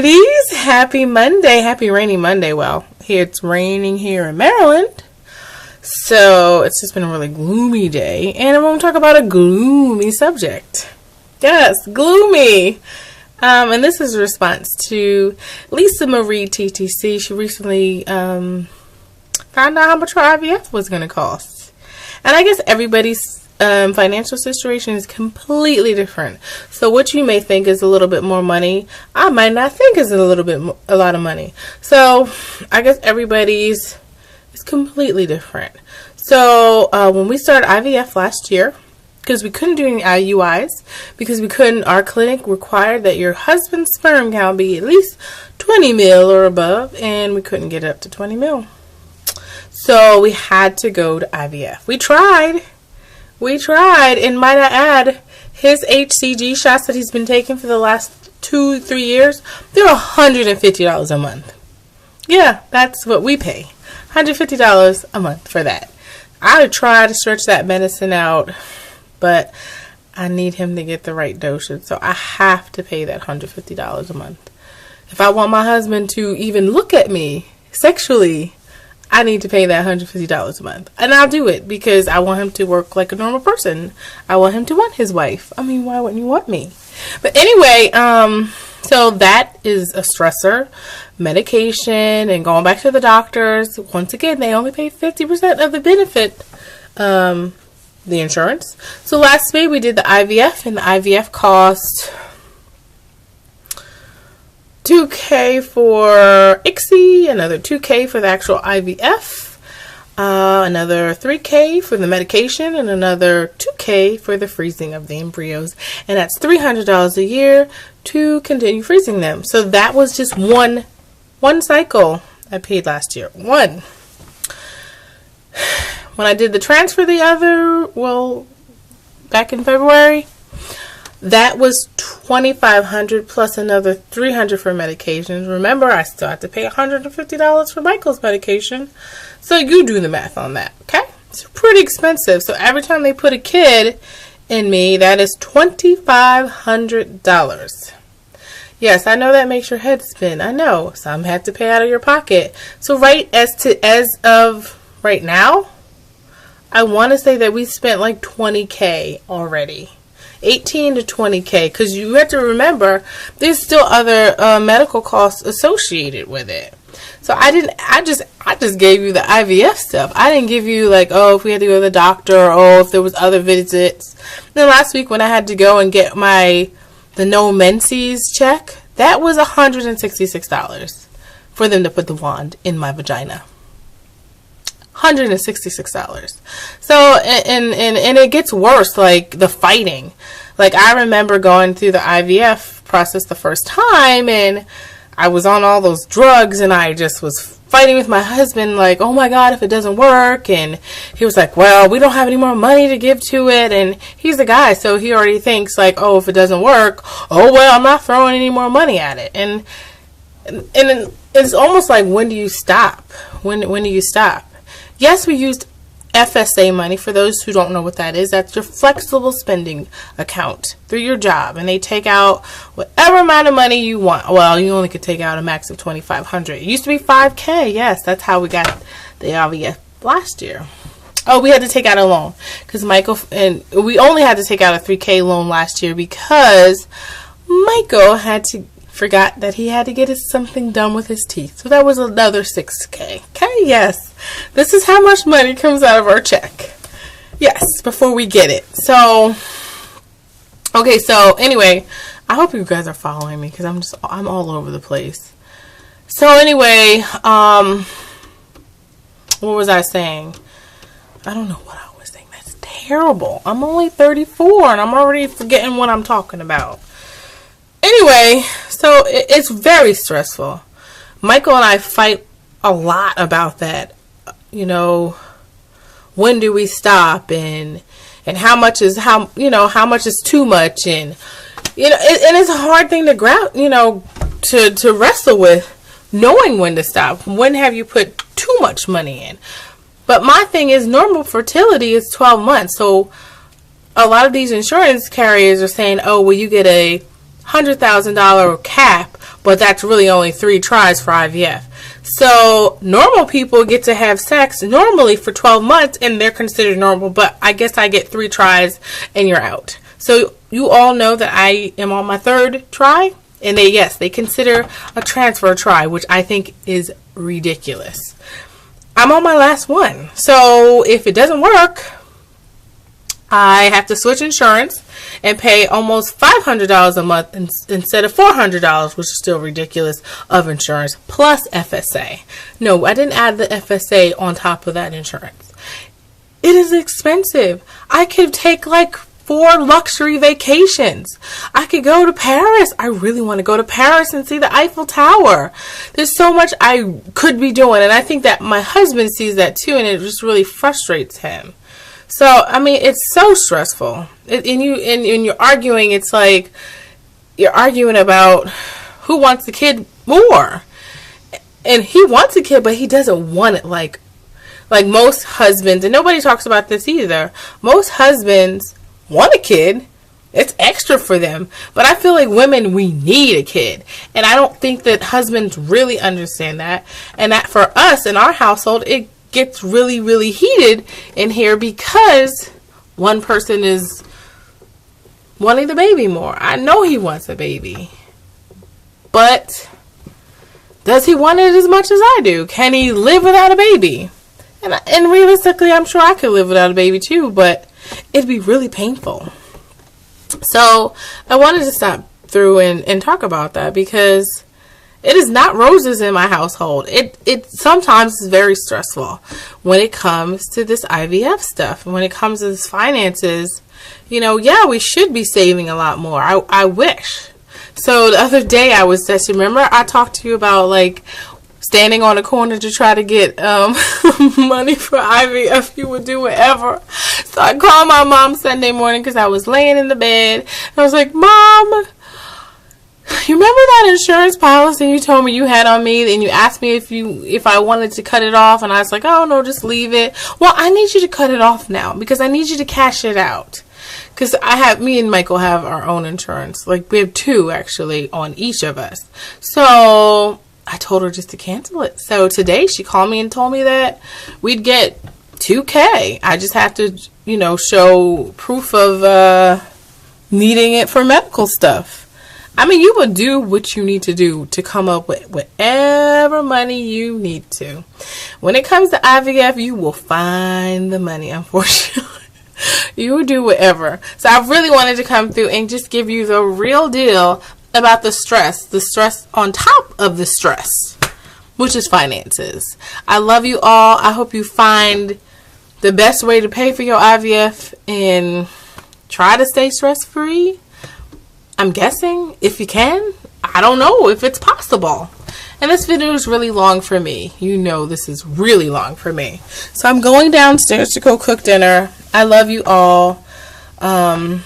ladies, happy Monday, happy rainy Monday. Well, here it's raining here in Maryland, so it's just been a really gloomy day, and I'm going to talk about a gloomy subject. Yes, gloomy. And this is a response to Lisa Marie TTC. She recently found out how much her IVF was going to cost, and I guess everybody's financial situation is completely different. So what you may think is a little bit more money, I might not think is a lot of money. So I guess everybody's is completely different. So when we started IVF last year, because we couldn't do any IUIs, because we couldn't, our clinic required that your husband's sperm count be at least 20 mil or above, and we couldn't get it up to 20 mil. So we had to go to IVF. We tried, and might I add, his HCG shots that he's been taking for the last 2-3 years, they're $150 a month. Yeah, that's what we pay. $150 a month for that. I would try to stretch that medicine out, but I need him to get the right dosage, so I have to pay that $150 a month. If I want my husband to even look at me sexually, I need to pay that $150 a month. And I'll do it because I want him to work like a normal person. I want him to want his wife. I mean, why wouldn't you want me? But anyway, so that is a stressor. Medication and going back to the doctors. Once again, they only pay 50% of the benefit, the insurance. So last May we did the IVF, and the IVF cost $2,000 for ICSI, another $2,000 for the actual IVF, another $3,000 for the medication, and another $2,000 for the freezing of the embryos. And that's $300 a year to continue freezing them. So that was just one cycle I paid last year. One. When I did the transfer back in February, that was $2,500 plus another $300 for medications. Remember, I still have to pay $150 for Michael's medication. So you do the math on that, okay? It's pretty expensive. So every time they put a kid in me, that is $2,500. Yes, I know that makes your head spin. I know. Some had to pay out of your pocket. So as of right now, I want to say that we spent like $20,000 already. 18 to 20,000, because you have to remember there's still other medical costs associated with it. So I just gave you the IVF stuff. I didn't give you like, oh, if we had to go to the doctor, or if there was other visits. Then last week when I had to go and get the no menses check, that was $166 for them to put the wand in my vagina. $166. So, and it gets worse, like the fighting. Like I remember going through the IVF process the first time, and I was on all those drugs, and I just was fighting with my husband, like, oh my God, if it doesn't work. And he was like, well, we don't have any more money to give to it. And he's the guy, so he already thinks like, oh, if it doesn't work, oh well, I'm not throwing any more money at it. And it's almost like, when do you stop? When do you stop? Yes, we used FSA money. For those who don't know what that is, that's your flexible spending account through your job, and they take out whatever amount of money you want. Well, you only could take out a max of $2,500. It used to be $5,000. Yes, that's how we got the IVF last year. Oh, we had to take out a loan because we only had to take out a $3,000 loan last year because Michael forgot that he had to get something done with his teeth. So that was another $6,000. Okay, yes. This is how much money comes out of our check. Yes, before we get it. So, okay, so anyway, I hope you guys are following me because I'm all over the place. So anyway, what was I saying? I don't know what I was saying. That's terrible. I'm only 34 and I'm already forgetting what I'm talking about. Anyway, so it's very stressful. Michael and I fight a lot about that. You know, when do we stop, and how much is how much is too much, and and it's a hard thing to to wrestle with, knowing when to stop. When have you put too much money in? But my thing is, normal fertility is 12 months. So a lot of these insurance carriers are saying, oh, well, you get a $100,000 cap, but that's really only 3 tries for IVF. So normal people get to have sex normally for 12 months and they're considered normal, but I guess I get 3 tries and you're out. So you all know that I am on my 3rd try, and they consider a transfer try, which I think is ridiculous. I'm on my last one. So if it doesn't work, I have to switch insurance and pay almost $500 a month instead of $400, which is still ridiculous, of insurance, plus FSA. No, I didn't add the FSA on top of that insurance. It is expensive. I could take like 4 luxury vacations. I could go to Paris. I really want to go to Paris and see the Eiffel Tower. There's so much I could be doing, and I think that my husband sees that too, and it just really frustrates him. So, I mean, it's so stressful. And you're arguing, it's like you're arguing about who wants the kid more. And he wants a kid, but he doesn't want it like most husbands, and nobody talks about this either. Most husbands want a kid. It's extra for them. But I feel like women, we need a kid. And I don't think that husbands really understand that. And that for us in our household, it gets really, really heated in here because one person is wanting the baby more. I know he wants a baby, but does he want it as much as I do? Can he live without a baby? And realistically, I'm sure I could live without a baby too, but it'd be really painful. So I wanted to stop through and talk about that because it is not roses in my household. It sometimes is very stressful when it comes to this IVF stuff. When it comes to this finances, we should be saving a lot more. I wish. So the other day I was just, remember I talked to you about like standing on a corner to try to get money for IVF. You would do whatever. So I called my mom Sunday morning because I was laying in the bed. And I was like, Mom, you remember that insurance policy you told me you had on me, and you asked me if I wanted to cut it off, and I was like, oh no, just leave it. Well, I need you to cut it off now because I need you to cash it out. Because me and Michael have our own insurance. Like, we have 2 actually on each of us. So I told her just to cancel it. So today she called me and told me that we'd get $2,000. I just have to, show proof of needing it for medical stuff. I mean, you would do what you need to do to come up with whatever money you need to. When it comes to IVF, you will find the money, unfortunately. You will do whatever. So I really wanted to come through and just give you the real deal about the stress on top of the stress, which is finances. I love you all. I hope you find the best way to pay for your IVF and try to stay stress-free. I'm guessing if you can. I don't know if it's possible. And this video is really long for me. This is really long for me. So I'm going downstairs to go cook dinner. I love you all. Bye.